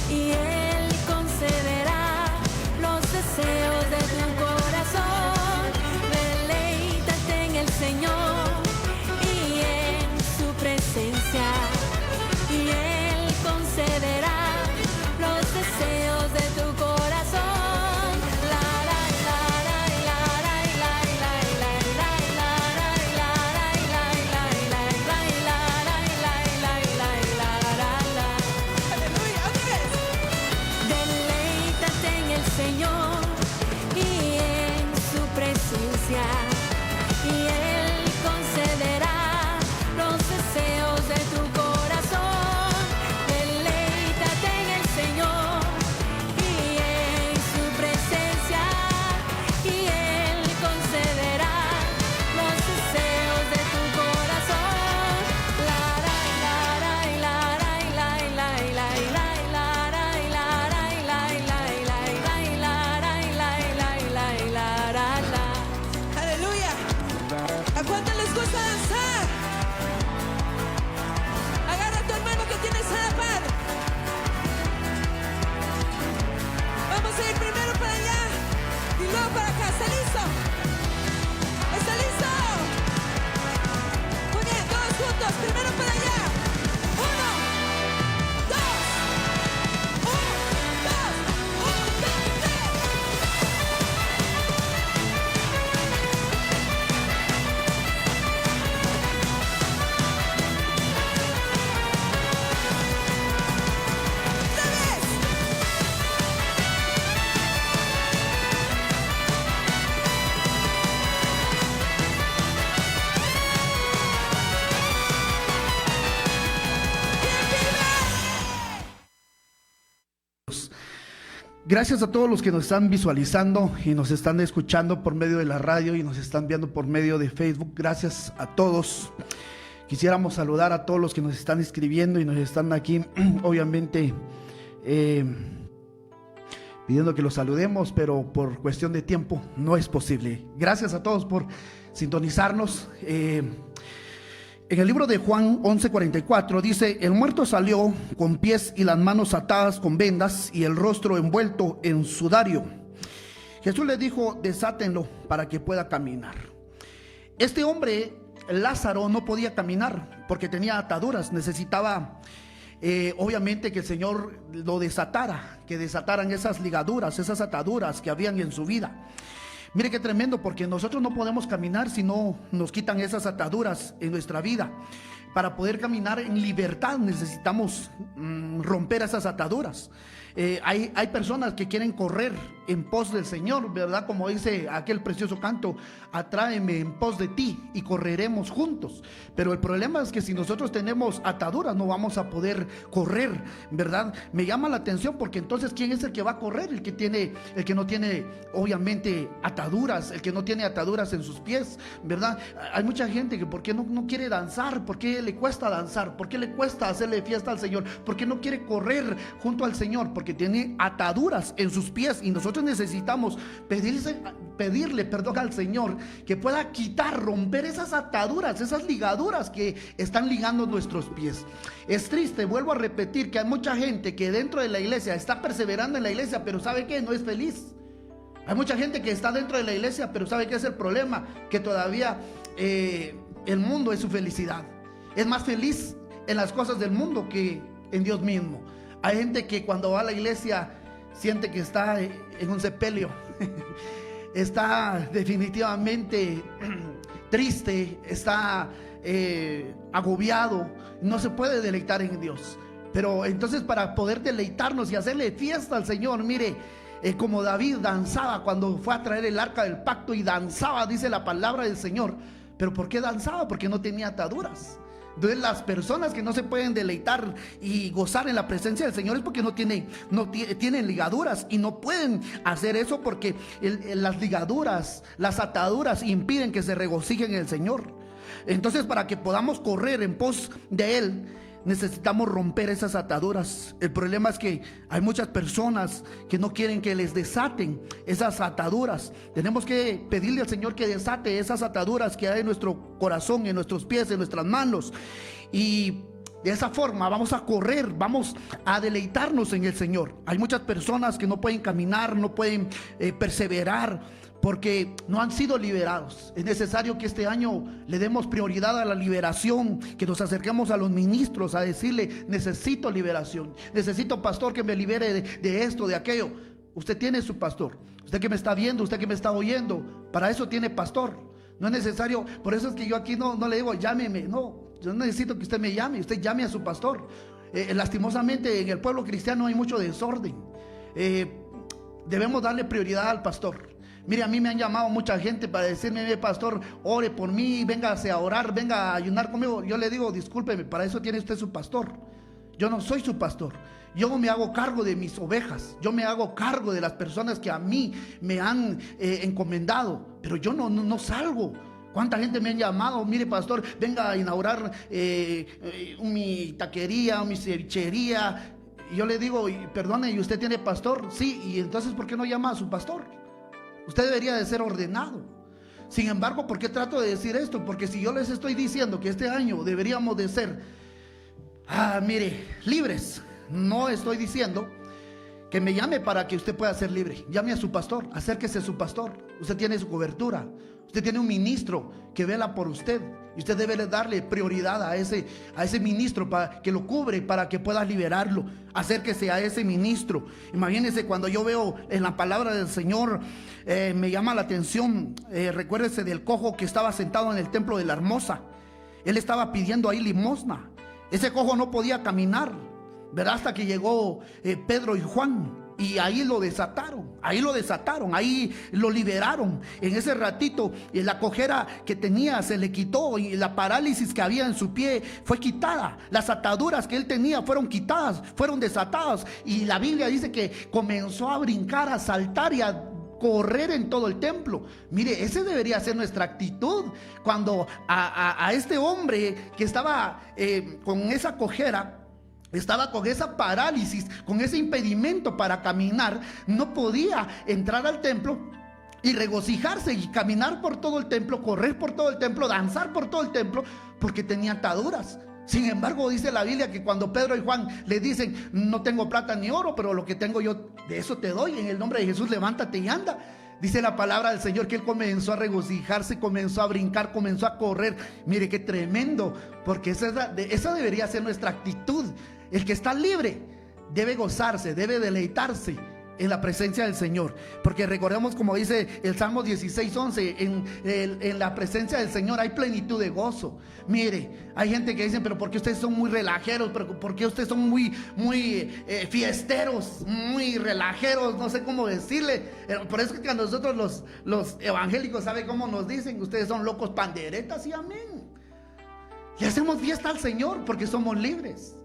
Y Él concederá los deseos de tu corazón. Deleítate en el Señor y en su presencia, y Él concederá los deseos de tu corazón. Y Él concederá los deseos de tu corazón. Deleítate en el Señor y en su presencia, y Él concederá los deseos de tu corazón. ¿A cuánto les gusta danzar? Agarra a tu hermano que tienes a la par. Vamos a ir primero para allá y luego para acá. ¿Está listo? ¿Está listo? Muy bien, todos juntos. Primero para allá. 1, 2, 1, 2, 1, 2, 3. Gracias a todos los que nos están visualizando y nos están escuchando por medio de la radio y nos están viendo por medio de Facebook. Gracias a todos. Quisiéramos saludar a todos los que nos están escribiendo y nos están aquí, obviamente, pidiendo que los saludemos, pero por cuestión de tiempo no es posible. Gracias a todos por sintonizarnos. En el libro de Juan 11:44 dice: el muerto salió con pies y las manos atadas con vendas y el rostro envuelto en sudario. Jesús le dijo: desátenlo para que pueda caminar. Este hombre, Lázaro, no podía caminar porque tenía ataduras. Necesitaba obviamente que el Señor lo desatara, que desataran esas ligaduras, esas ataduras que habían en su vida. Mire qué tremendo, porque nosotros no podemos caminar si no nos quitan esas ataduras en nuestra vida. Para poder caminar en libertad necesitamos romper esas ataduras. Hay personas que quieren correr en pos del Señor, ¿verdad? Como dice aquel precioso canto: atráeme en pos de ti y correremos juntos. Pero el problema es que si nosotros tenemos ataduras no vamos a poder correr, ¿verdad? Me llama la atención porque entonces ¿quién es el que va a correr? El que no tiene obviamente ataduras, el que no tiene ataduras en sus pies, ¿verdad? Hay mucha gente que ¿por qué no quiere danzar? ¿Por qué le cuesta danzar? ¿Por qué le cuesta hacerle fiesta al Señor? ¿Por qué no quiere correr junto al Señor? Porque tiene ataduras en sus pies, y nosotros necesitamos pedirle perdón al Señor que pueda quitar, romper esas ataduras, esas ligaduras que están ligando nuestros pies. Es triste, vuelvo a repetir, que hay mucha gente que dentro de la iglesia está perseverando en la iglesia, pero ¿sabe qué? No es feliz. Hay mucha gente que está dentro de la iglesia, pero ¿sabe qué es el problema? Que todavía el mundo es su felicidad. Es más feliz en las cosas del mundo que en Dios mismo. Hay gente que cuando va a la iglesia siente que está en un sepelio. Está definitivamente triste, está agobiado, no se puede deleitar en Dios. Pero entonces, para poder deleitarnos y hacerle fiesta al Señor, mire, como David danzaba cuando fue a traer el arca del pacto, y danzaba, dice la palabra del Señor. ¿Pero por qué danzaba? Porque no tenía ataduras. Entonces, las personas que no se pueden deleitar y gozar en la presencia del Señor es porque no tienen ligaduras, y no pueden hacer eso porque las ligaduras, las ataduras impiden que se regocijen en el Señor. Entonces, para que podamos correr en pos de Él, necesitamos romper esas ataduras. El problema es que hay muchas personas que no quieren que les desaten esas ataduras. Tenemos que pedirle al Señor que desate esas ataduras que hay en nuestro corazón, en nuestros pies, en nuestras manos. Y de esa forma vamos a correr, vamos a deleitarnos en el Señor. Hay muchas personas que no pueden caminar, no pueden perseverar, porque no han sido liberados. Es necesario que este año le demos prioridad a la liberación, que nos acerquemos a los ministros a decirle: necesito liberación, necesito pastor que me libere de esto, de aquello. Usted tiene su pastor. Usted que me está viendo, usted que me está oyendo, para eso tiene pastor. No es necesario, por eso es que yo aquí no le digo llámeme, no. Yo necesito que usted me llame, usted llame a su pastor. Lastimosamente en el pueblo cristiano hay mucho desorden. Debemos darle prioridad al pastor. Mire, a mí me han llamado mucha gente para decirme: pastor, ore por mí, véngase a orar, venga a ayunar conmigo. Yo le digo: discúlpeme, para eso tiene usted su pastor. Yo no soy su pastor. Yo me hago cargo de mis ovejas. Yo me hago cargo de las personas que a mí me han encomendado. Pero yo no salgo. ¿Cuánta gente me han llamado? Mire, pastor, venga a inaugurar mi taquería, mi cevichería. Y yo le digo: perdone, ¿y usted tiene pastor? Sí. ¿Y entonces por qué no llama a su pastor? Usted debería de ser ordenado. Sin embargo, ¿por qué trato de decir esto? Porque si yo les estoy diciendo que este año deberíamos de ser, mire, libres, no estoy diciendo que me llame para que usted pueda ser libre. Llame a su pastor, acérquese a su pastor. Usted tiene su cobertura. Usted tiene un ministro que vela por usted, y usted debe darle prioridad a ese ministro para que lo cubre, para que pueda liberarlo. Acérquese a ese ministro. Imagínese, cuando yo veo en la palabra del Señor, me llama la atención. Recuérdese del cojo que estaba sentado en el templo de la Hermosa. Él estaba pidiendo ahí limosna. Ese cojo no podía caminar, ¿verdad? Hasta que llegó Pedro y Juan. Y ahí lo desataron, ahí lo liberaron. En ese ratito la cojera que tenía se le quitó, y la parálisis que había en su pie fue quitada. Las ataduras que él tenía fueron quitadas, fueron desatadas. Y la Biblia dice que comenzó a brincar, a saltar y a correr en todo el templo. Mire, esa debería ser nuestra actitud. Cuando a este hombre que estaba con esa cojera, estaba con esa parálisis, con ese impedimento para caminar, no podía entrar al templo. y regocijarse y caminar por todo el templo, correr por todo el templo, danzar por todo el templo, porque tenía ataduras. Sin embargo, dice la Biblia que cuando Pedro y Juan le dicen: no tengo plata ni oro, pero lo que tengo yo, de eso te doy, en el nombre de Jesús levántate y anda. Dice la palabra del Señor que él comenzó a regocijarse, comenzó a brincar, comenzó a correr. Mire qué tremendo, porque esa debería ser nuestra actitud. El que está libre debe gozarse, debe deleitarse en la presencia del Señor, porque recordemos, como dice el Salmo 16:11, en la presencia del Señor hay plenitud de gozo. Mire, hay gente que dice: pero ¿por qué ustedes son muy relajeros? ¿Por qué ustedes son muy fiesteros, muy relajeros? No sé cómo decirle. Por eso es que a nosotros los evangélicos, ¿sabe cómo nos dicen? Ustedes son locos panderetas, y amén. Y hacemos fiesta al Señor porque somos libres.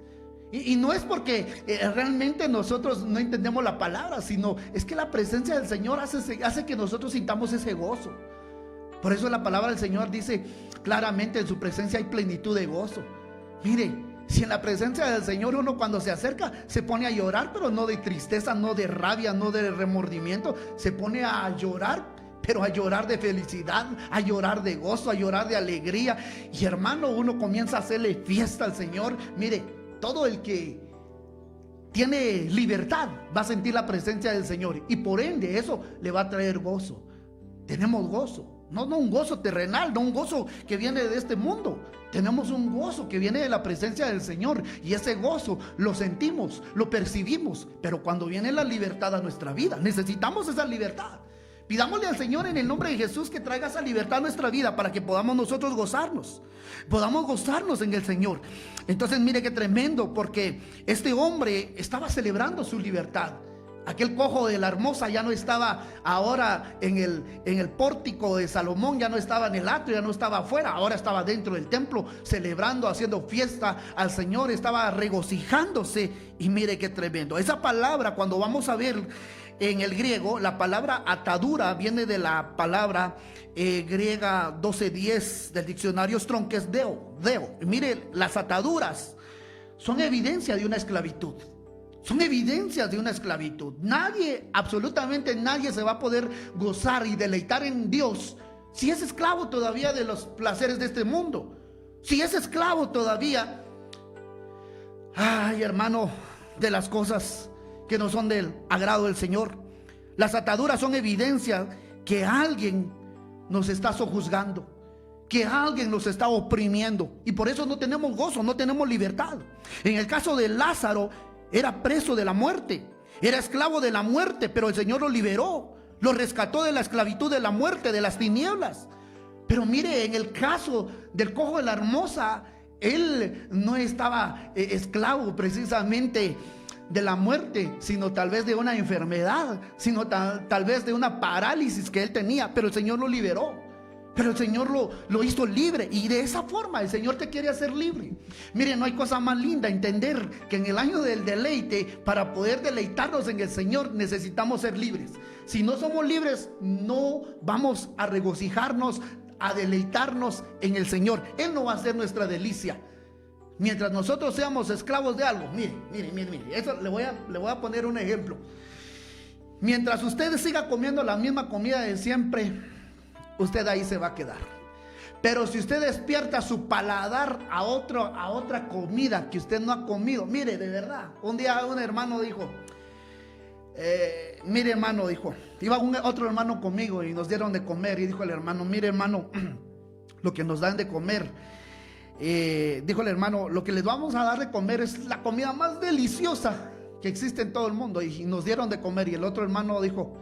Y no es porque realmente nosotros no entendemos la palabra, sino es que la presencia del Señor hace que nosotros sintamos ese gozo. Por eso la palabra del Señor dice claramente: en su presencia hay plenitud de gozo. Mire, si en la presencia del Señor uno cuando se acerca se pone a llorar, pero no de tristeza, no de rabia, no de remordimiento, se pone a llorar, pero a llorar de felicidad, a llorar de gozo, a llorar de alegría. Y hermano, uno comienza a hacerle fiesta al Señor. Mire, todo el que tiene libertad va a sentir la presencia del Señor, y por ende eso le va a traer gozo. Tenemos gozo, no un gozo terrenal, no un gozo que viene de este mundo. Tenemos un gozo que viene de la presencia del Señor, y ese gozo lo sentimos, lo percibimos. Pero cuando viene la libertad a nuestra vida, necesitamos esa libertad. Pidámosle al Señor en el nombre de Jesús que traiga esa libertad a nuestra vida, para que podamos nosotros gozarnos, podamos gozarnos en el Señor. Entonces mire qué tremendo, porque este hombre estaba celebrando su libertad. Aquel cojo de la hermosa ya no estaba ahora en el pórtico de Salomón, ya no estaba en el atrio, ya no estaba afuera, ahora estaba dentro del templo celebrando, haciendo fiesta al Señor, estaba regocijándose. Y mire qué tremendo. Esa palabra, cuando vamos a ver en el griego, la palabra atadura viene de la palabra griega 12:10 del diccionario Strong, que es deo. Y mire, las ataduras son evidencia de una esclavitud. Son evidencias de una esclavitud. Nadie, absolutamente nadie, se va a poder gozar y deleitar en Dios si es esclavo todavía de los placeres de este mundo. Si es esclavo todavía, ay hermano, de las cosas que no son del agrado del Señor. Las ataduras son evidencia que alguien nos está sojuzgando, que alguien nos está oprimiendo, y por eso no tenemos gozo, no tenemos libertad. En el caso de Lázaro, era preso de la muerte, era esclavo de la muerte, pero el Señor lo liberó, lo rescató de la esclavitud de la muerte, de las tinieblas. Pero mire, en el caso del cojo de la hermosa, él no estaba esclavo precisamente de la muerte, sino tal vez de una enfermedad, sino tal vez de una parálisis que él tenía, pero el Señor lo liberó. Pero el Señor lo hizo libre, y de esa forma el Señor te quiere hacer libre. Miren, no hay cosa más linda entender que en el año del deleite, para poder deleitarnos en el Señor, necesitamos ser libres. Si no somos libres, no vamos a regocijarnos, a deleitarnos en el Señor. Él no va a ser nuestra delicia. Mientras nosotros seamos esclavos de algo, mire, eso le voy a poner un ejemplo. Mientras usted siga comiendo la misma comida de siempre, usted ahí se va a quedar. Pero si usted despierta su paladar a otra comida que usted no ha comido, mire, de verdad, un día un hermano dijo, mire hermano, dijo, iba otro hermano conmigo y nos dieron de comer, y dijo el hermano: mire hermano, lo que nos dan de comer, dijo el hermano, lo que les vamos a dar de comer es la comida más deliciosa que existe en todo el mundo, y nos dieron de comer. Y el otro hermano dijo: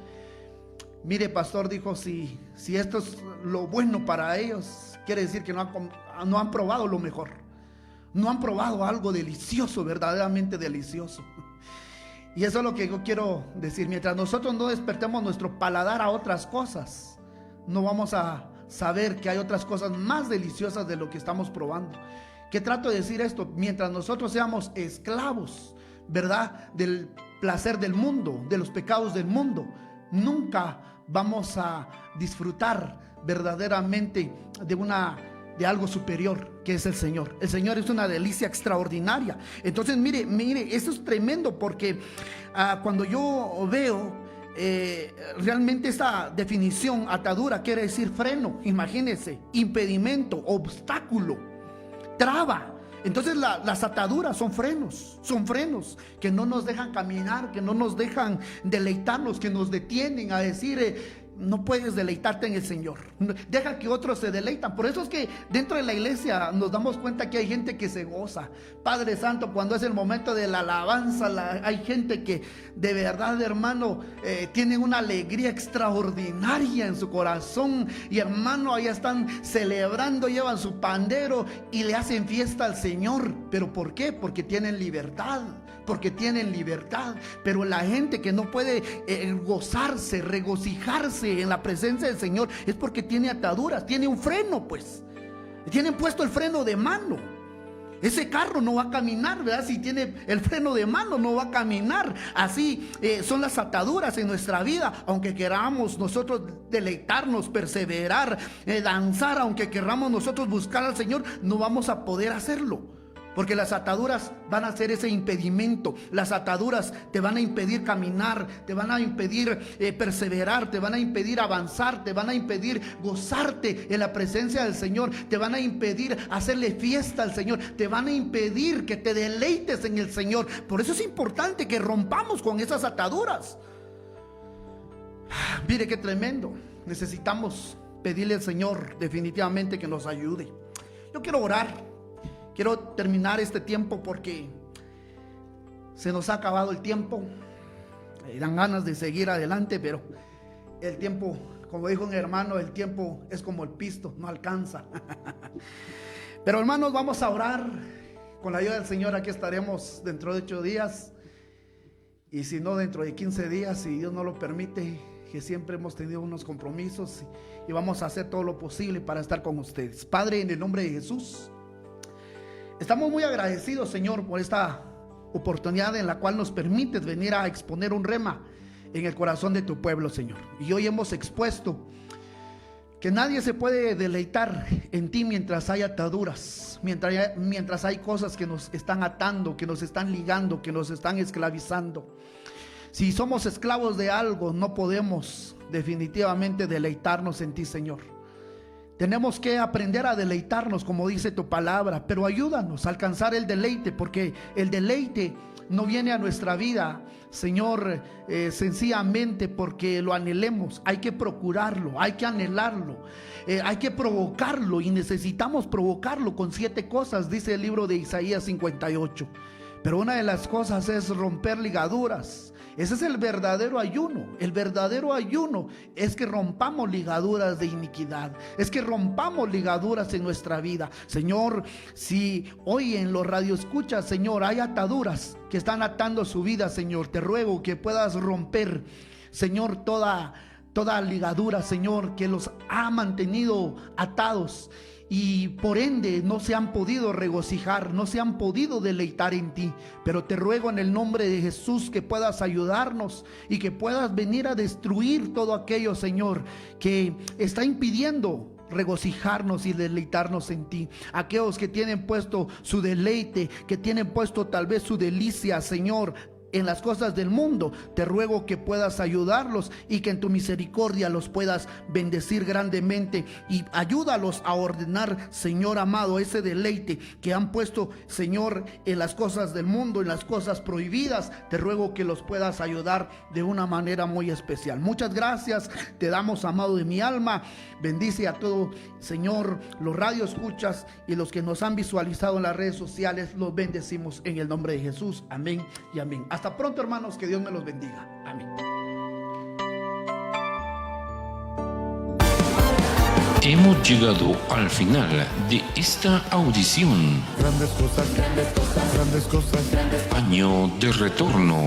mire pastor, dijo, si esto es lo bueno para ellos, quiere decir que no han probado lo mejor, no han probado algo delicioso, verdaderamente delicioso. Y eso es lo que yo quiero decir: mientras nosotros no despertemos nuestro paladar a otras cosas, no vamos a saber que hay otras cosas más deliciosas de lo que estamos probando. ¿Qué trato de decir esto? Mientras nosotros seamos esclavos, ¿verdad?, del placer del mundo, de los pecados del mundo, nunca vamos a disfrutar verdaderamente de algo superior, que es el Señor. El Señor es una delicia extraordinaria. Entonces mire, eso es tremendo, porque cuando yo veo realmente esta definición, atadura, quiere decir freno, imagínense, impedimento, obstáculo, traba. Entonces las ataduras son frenos que no nos dejan caminar, que no nos dejan deleitarnos, que nos detienen a decir, no puedes deleitarte en el Señor, deja que otros se deleitan. Por eso es que dentro de la iglesia nos damos cuenta que hay gente que se goza. Padre Santo, cuando es el momento de la alabanza, hay gente que de verdad, hermano, tienen una alegría extraordinaria en su corazón. Y hermano, allá están celebrando, llevan su pandero y le hacen fiesta al Señor. ¿Pero por qué? Porque tienen libertad. Pero la gente que no puede gozarse, regocijarse en la presencia del Señor, es porque tiene ataduras, tiene un freno, pues. Tienen puesto el freno de mano. Ese carro no va a caminar, ¿verdad? Si tiene el freno de mano, no va a caminar. Así son las ataduras en nuestra vida. Aunque queramos nosotros deleitarnos, perseverar, danzar, aunque queramos nosotros buscar al Señor, no vamos a poder hacerlo. Porque las ataduras van a ser ese impedimento. Las ataduras te van a impedir caminar, te van a impedir perseverar, te van a impedir avanzar, te van a impedir gozarte en la presencia del Señor, te van a impedir hacerle fiesta al Señor, te van a impedir que te deleites en el Señor. Por eso es importante que rompamos con esas ataduras. Mire qué tremendo. Necesitamos pedirle al Señor definitivamente que nos ayude. Yo quiero orar. Quiero terminar este tiempo porque se nos ha acabado el tiempo. Dan ganas de seguir adelante, pero el tiempo, como dijo un hermano, el tiempo es como el pisto, no alcanza. Pero hermanos, vamos a orar. Con la ayuda del Señor aquí estaremos dentro de 8 días. Y si no, dentro de 15 días, si Dios no lo permite, que siempre hemos tenido unos compromisos. Y vamos a hacer todo lo posible para estar con ustedes. Padre, en el nombre de Jesús, estamos muy agradecidos, Señor, por esta oportunidad en la cual nos permites venir a exponer un rema en el corazón de tu pueblo, Señor. Y hoy hemos expuesto que nadie se puede deleitar en ti mientras hay ataduras, mientras hay cosas que nos están atando, que nos están ligando, que nos están esclavizando. Si somos esclavos de algo, no podemos definitivamente deleitarnos en ti, Señor. Tenemos que aprender a deleitarnos, como dice tu palabra, pero ayúdanos a alcanzar el deleite, porque el deleite no viene a nuestra vida, Señor, sencillamente porque lo anhelemos. Hay que procurarlo, hay que anhelarlo, hay que provocarlo, y necesitamos provocarlo con 7 cosas, dice el libro de Isaías 58. Pero una de las cosas es romper ligaduras. Ese es el verdadero ayuno. El verdadero ayuno es que rompamos ligaduras de iniquidad, es que rompamos ligaduras en nuestra vida. Señor, si hoy en los radioescuchas, Señor, hay ataduras que están atando su vida, Señor, te ruego que puedas romper, Señor, toda ligadura, Señor, que los ha mantenido atados, y por ende no se han podido regocijar, no se han podido deleitar en ti. Pero te ruego en el nombre de Jesús que puedas ayudarnos y que puedas venir a destruir todo aquello, Señor, que está impidiendo regocijarnos y deleitarnos en ti. Aquellos que tienen puesto su deleite, que tienen puesto tal vez su delicia, Señor, en las cosas del mundo, te ruego que puedas ayudarlos y que en tu misericordia los puedas bendecir grandemente, y ayúdalos a ordenar, Señor amado, ese deleite que han puesto, Señor, en las cosas del mundo, en las cosas prohibidas. Te ruego que los puedas ayudar de una manera muy especial. Muchas gracias te damos, amado de mi alma. Bendice a todo, Señor, los radioescuchas y los que nos han visualizado en las redes sociales. Los bendecimos en el nombre de Jesús. Amén y amén. Hasta pronto, hermanos, que Dios me los bendiga. Amén. Hemos llegado al final de esta audición. Grandes cosas, grandes cosas, grandes cosas. Año de retorno.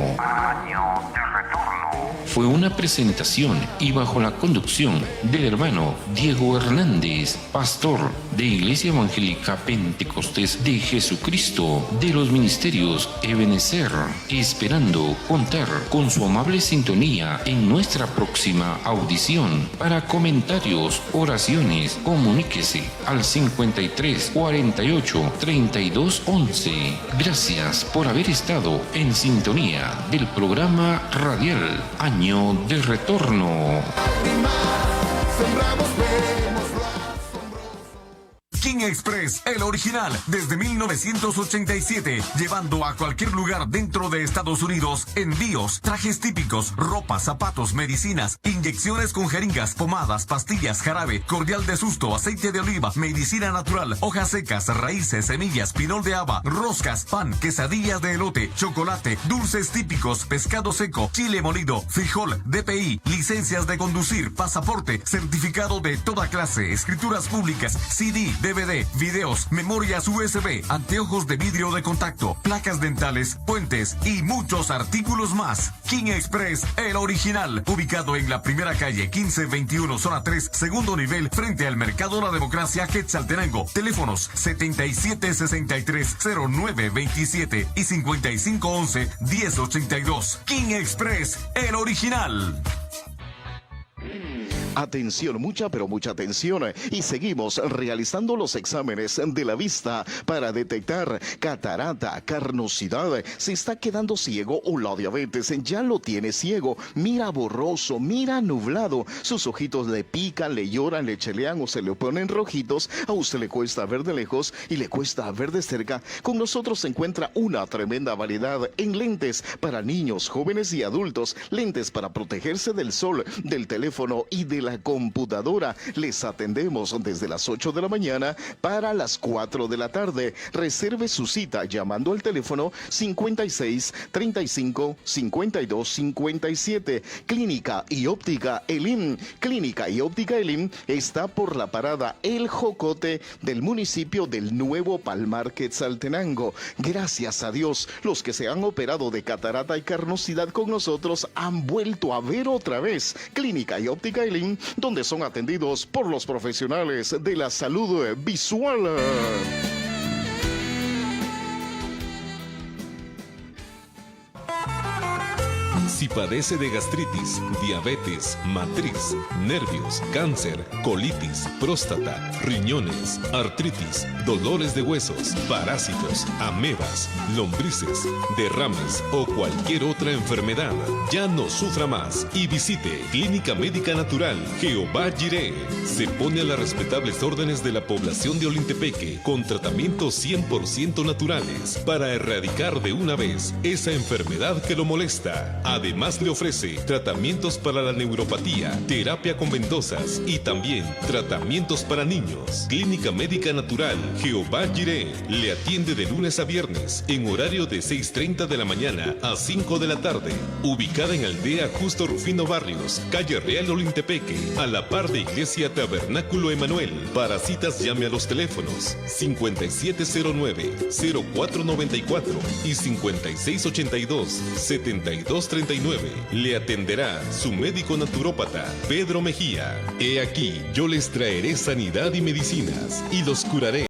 Fue una presentación y bajo la conducción del hermano Diego Hernández, pastor de Iglesia Evangélica Pentecostés de Jesucristo de los Ministerios Ebenezer, esperando contar con su amable sintonía en nuestra próxima audición. Para comentarios, oraciones, comuníquese al 53 48 32 11. Gracias por haber estado en sintonía del programa radial Año año de retorno. Sembramos, vemos la King Express, el original, desde 1987, llevando a cualquier lugar dentro de Estados Unidos envíos, trajes típicos, ropa, zapatos, medicinas, inyecciones con jeringas, pomadas, pastillas, jarabe, cordial de susto, aceite de oliva, medicina natural, hojas secas, raíces, semillas, pinol de haba, roscas, pan, quesadillas de elote, chocolate, dulces típicos, pescado seco, chile molido, frijol, DPI, licencias de conducir, pasaporte, certificado de toda clase, escrituras públicas, CD, DVD, videos, memorias USB, anteojos de vidrio de contacto, placas dentales, puentes y muchos artículos más. King Express, el original, ubicado en la primera calle 1521, zona 3, segundo nivel, frente al Mercado La Democracia, Quetzaltenango. Teléfonos 77630927 y 5511-1082. King Express, el original. Atención, mucha pero mucha atención. Y seguimos realizando los exámenes de la vista para detectar catarata, carnosidad, se está quedando ciego o la diabetes ya lo tiene ciego, mira borroso, mira nublado, sus ojitos le pican, le lloran, le chelean o se le ponen rojitos, a usted le cuesta ver de lejos y le cuesta ver de cerca. Con nosotros se encuentra una tremenda variedad en lentes para niños, jóvenes y adultos, lentes para protegerse del sol, del teléfono y de la computadora. Les atendemos desde las 8 de la mañana para las 4 de la tarde. Reserve su cita llamando al teléfono 56 35 52 57. Clínica y Óptica Elim. Clínica y Óptica Elim está por la parada El Jocote del municipio del Nuevo Palmar, Quetzaltenango. Gracias a Dios, los que se han operado de catarata y carnosidad con nosotros han vuelto a ver otra vez. Clínica y Óptica Elim, donde son atendidos por los profesionales de la salud visual. Si padece de gastritis, diabetes, matriz, nervios, cáncer, colitis, próstata, riñones, artritis, dolores de huesos, parásitos, amebas, lombrices, derrames o cualquier otra enfermedad, ya no sufra más y visite Clínica Médica Natural Jehová Jireh. Se pone a las respetables órdenes de la población de Olintepeque con tratamientos 100% naturales para erradicar de una vez esa enfermedad que lo molesta. Además le ofrece tratamientos para la neuropatía, terapia con ventosas y también tratamientos para niños. Clínica Médica Natural Jehová Jireh le atiende de lunes a viernes en horario de 6:30 de la mañana a 5 de la tarde. Ubicada en Aldea Justo Rufino Barrios, calle Real Olintepeque, a la par de Iglesia Tabernáculo Emanuel. Para citas llame a los teléfonos 5709-0494 y 5682-7239. Le atenderá su médico naturópata, Pedro Mejía. He aquí, yo les traeré sanidad y medicinas y los curaré.